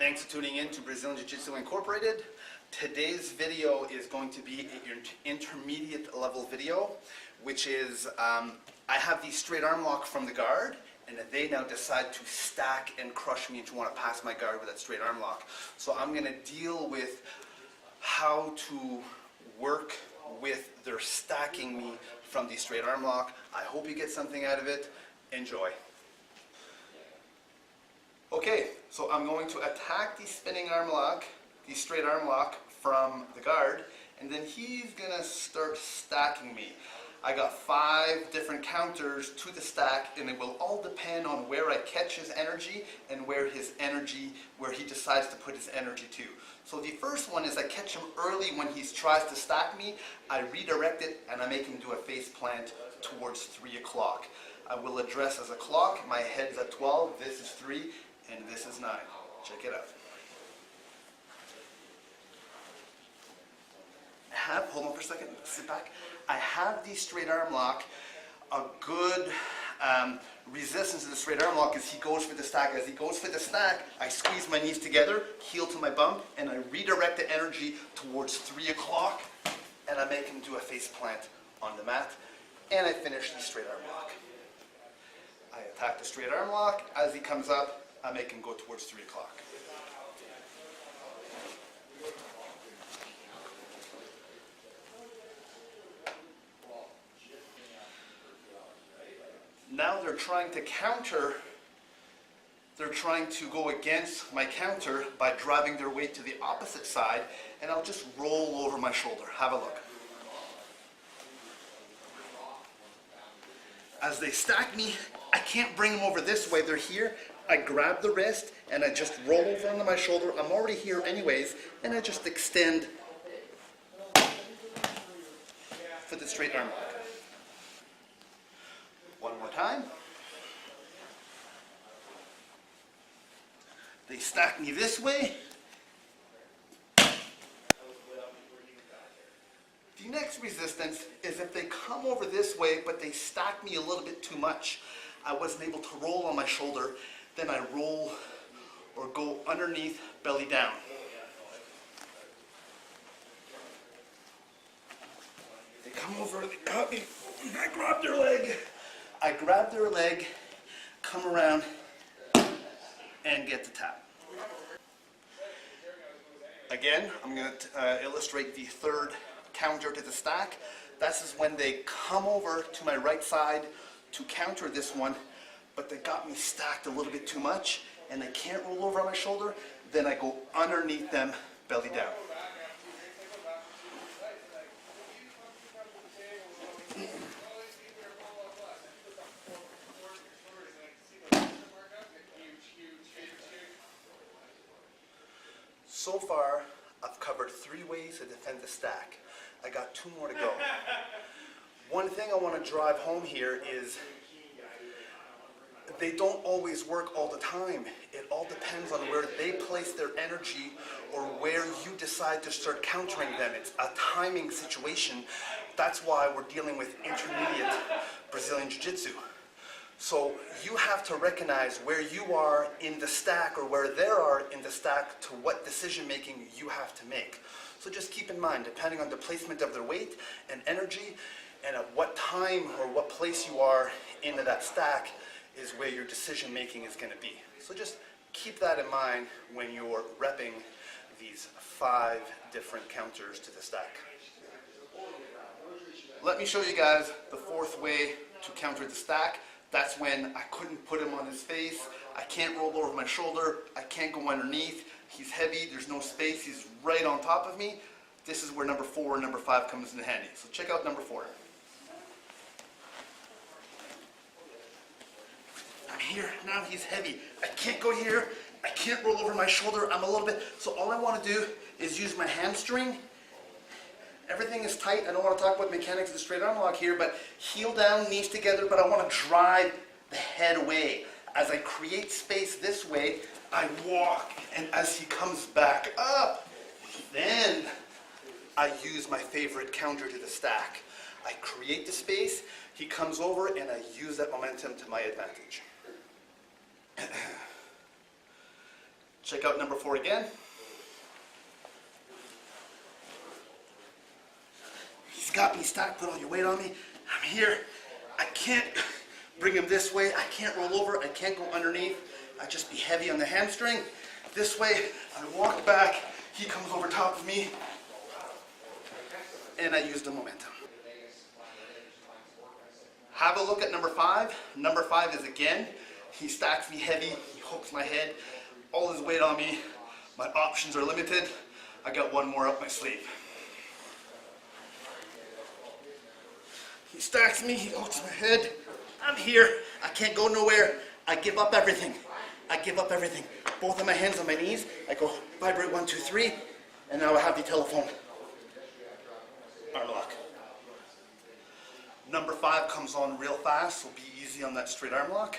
Thanks for tuning in to Brazilian Jiu-Jitsu Incorporated. Today's video is going to be an intermediate level video, which is I have the straight arm lock from the guard, and they now decide to stack and crush me and to want to pass my guard with that straight arm lock. So I'm going to deal with how to work with their stacking me from the straight arm lock. I hope you get something out of it. Enjoy. Okay, so I'm going to attack the spinning arm lock, the straight arm lock from the guard, and then he's gonna start stacking me. I got 5 different counters to the stack, and it will all depend on where I catch his energy and where he decides to put his energy to. So the first one is I catch him early when he tries to stack me, I redirect it, and I make him do a face plant towards 3 o'clock. I will address as a clock, my head's at 12, this is 3, and this is 9. Check it out. Hold on for a second, sit back. I have the straight arm lock. A good resistance to the straight arm lock is he goes for the stack. As he goes for the stack, I squeeze my knees together, heel to my bump, and I redirect the energy towards 3 o'clock, and I make him do a face plant on the mat, and I finish the straight arm lock. I attack the straight arm lock. As he comes up, I make him go towards 3 o'clock. Now they're trying to counter, they're trying to go against my counter by driving their weight to the opposite side, and I'll just roll over my shoulder. Have a look. As they stack me, I can't bring them over this way. They're here. I grab the wrist and I just roll over onto my shoulder. I'm already here anyways, and I just extend for the straight arm lock. One more time. They stack me this way. The next resistance is if they come over this way, but they stack me a little bit too much. I wasn't able to roll on my shoulder. Then I roll or go underneath, belly down. They come over, they cut me, and I grab their leg. I grab their leg, come around, and get the tap. Again, I'm going to illustrate the third counter to the stack. This is when they come over to my right side to counter this one, but they got me stacked a little bit too much, and I can't roll over on my shoulder. Then I go underneath them, belly down. So far, I've covered 3 ways to defend the stack. I got 2 more to go. One thing I want to drive home here is they don't always work all the time. It all depends on where they place their energy or where you decide to start countering them. It's a timing situation. That's why we're dealing with intermediate Brazilian Jiu-Jitsu. So you have to recognize where you are in the stack or where they are in the stack to what decision making you have to make. So just keep in mind, depending on the placement of their weight and energy and at what time or what place you are into that stack is where your decision making is going to be. So just keep that in mind when you're repping these 5 different counters to the stack. Let me show you guys the 4th way to counter the stack. That's when I couldn't put him on his face. I can't roll over my shoulder. I can't go underneath. He's heavy. There's no space. He's right on top of me. This is where number 4 and number 5 comes in handy. So check out number 4. I'm here. Now he's heavy. I can't go here. I can't roll over my shoulder. I'm a little bit. So all I want to do is use my hamstring. Everything is tight. I don't want to talk about mechanics of the straight arm lock here, but heel down, knees together, but I want to drive the head away. As I create space this way, I walk, and as he comes back up, then I use my favorite counter to the stack. I create the space, he comes over, and I use that momentum to my advantage. Check out number 4 again. He's got me stacked, put all your weight on me. I'm here. I can't bring him this way. I can't roll over. I can't go underneath. I just be heavy on the hamstring. This way, I walk back. He comes over top of me. And I use the momentum. Have a look at number 5. Number 5 is again, he stacks me heavy. He hooks my head. All his weight on me. My options are limited. I got one more up my sleeve. He stacks me, he hooks my head. I'm here, I can't go nowhere. I give up everything. I give up everything. Both of my hands on my knees. I go vibrate 1, 2, 3, and now I have the telephone. Arm lock. Number 5 comes on real fast, so be easy on that straight arm lock.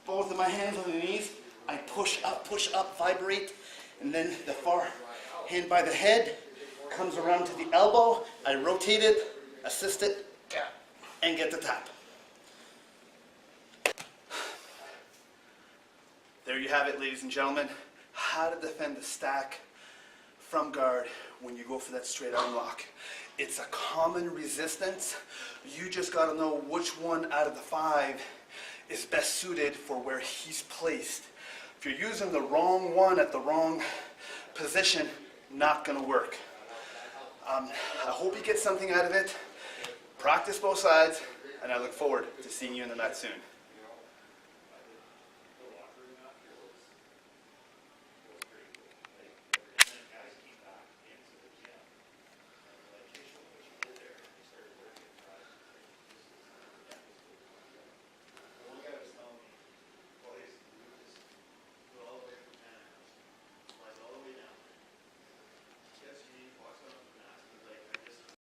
Both of my hands on the knees. I push up, vibrate. And then the far hand by the head comes around to the elbow. I rotate it, assist it, and get the tap. There you have it, ladies and gentlemen. How to defend the stack from guard when you go for that straight arm lock. It's a common resistance. You just got to know which one out of the 5 is best suited for where he's placed. If you're using the wrong one at the wrong position, not going to work. I hope you get something out of it. Practice both sides, and I look forward to seeing you in the mat soon.